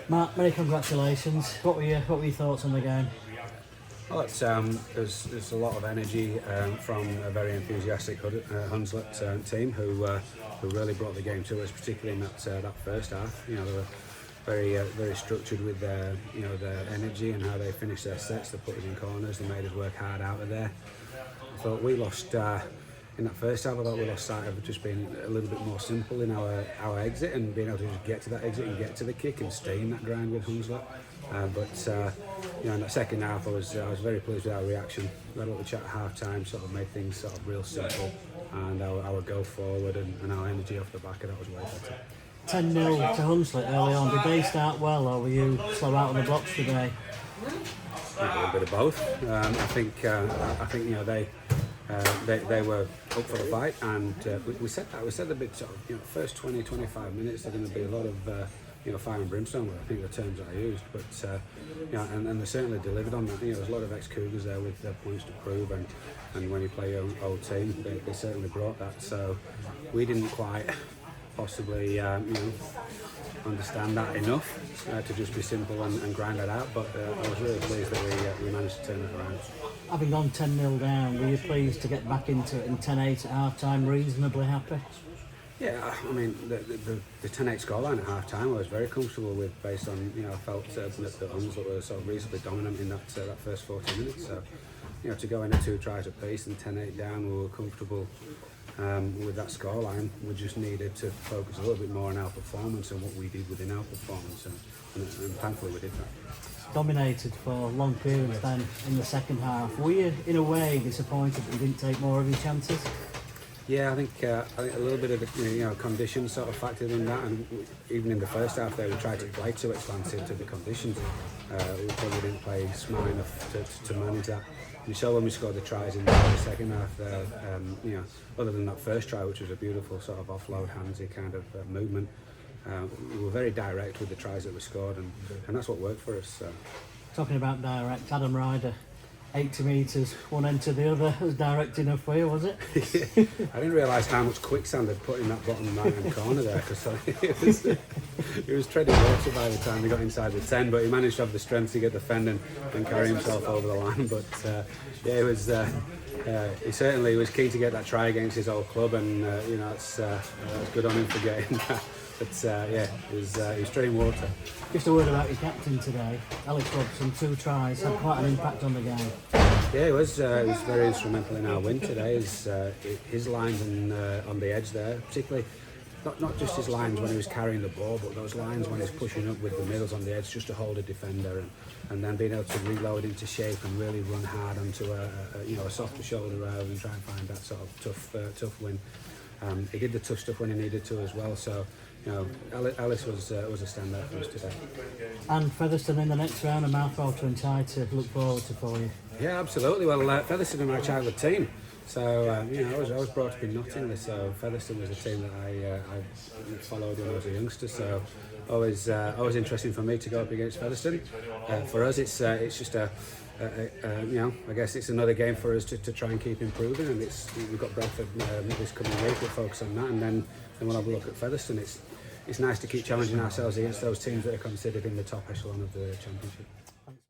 Mark, many congratulations. What were your thoughts on the game? Well, there's a lot of energy from a very enthusiastic Hunslet team who really brought the game to us, particularly in that first half. You know, they were very structured with their energy and how they finished their sets. They put us in corners. They made us work hard out of there. I thought we lost in that first half. I thought we lost sight of just being a little bit more simple in our exit and being able to just get to that exit and get to the kick and stay in that ground with Hunslet. But in that second half, I was very pleased with our reaction. We had a little chat at half time, sort of made things sort of real simple, and our go forward and our energy off the back of that was way better. 10-0 to Hunslet early on. Did they start well, or were you slow out on the blocks today? A little bit of both. I think they were up for the fight, and we said that. We said the big sort of first 20-25 minutes they're going to be a lot of fire and brimstone. I think the terms that I used, but and they certainly delivered on that. There's a lot of ex-Cougars there with their points to prove, and when you play your old team, they certainly brought that. So we didn't quite possibly understand that enough to just be simple and grind it out. But I was really pleased that we managed to turn it around. Having gone 10-0 down, were you pleased to get back into it in 10-8 at half time? Reasonably happy? Yeah, I mean the 10-8 scoreline at half time I was very comfortable with, based on I felt that the Hunslet were sort of reasonably dominant in that first 40 minutes. So to go in at 2 tries apiece and 10-8 down, we were comfortable with that scoreline. We just needed to focus a little bit more on our performance and what we did within our performance, and thankfully we did that. Dominated for long periods then in the second half. Were you in a way disappointed that you didn't take more of your chances? Yeah, I think a little bit of conditions sort of factored in that, and even in the first half there we tried to play too expansive to the conditions. We probably didn't play smart enough to manage that. You saw when we scored the tries in the second half there, other than that first try, which was a beautiful sort of offload, handsy kind of movement, we were very direct with the tries that we scored, and that's what worked for us. So. Talking about direct, Adam Ryder, 80 metres, one end to the other, was direct enough for you, was it? Yeah. I didn't realise how much quicksand they'd put in that bottom right-hand corner there, because it was treading water by the time he got inside the 10, but he managed to have the strength to get the fend and carry himself over the line. But he certainly was keen to get that try against his old club, and it's good on him for getting that. But he was treading water. Just a word about your captain today, Ellis Robson, 2 tries, had quite an impact on the game. Yeah, he was very instrumental in our win today. His lines on the edge there, particularly not just his lines when he was carrying the ball, but those lines when he's pushing up with the middles on the edge just to hold a defender, and then being able to reload into shape and really run hard onto a softer shoulder round and try and find that sort of tough win. He did the tough stuff when he needed to as well. So Ellis was a standout for us today. And Featherstone in the next round, a mouthwater and tie to look forward to for you. Yeah, absolutely. Well, Featherstone are my childhood team. So I was brought up in Nottingham, so Featherstone was a team that I followed when I was a youngster. So always interesting for me to go up against Featherstone. For us, it's just I guess it's another game for us to try and keep improving. And we've got Bradford this coming week. We'll focus on that, and then we'll have a look at Featherstone. It's nice to keep challenging ourselves against those teams that are considered in the top echelon of the championship.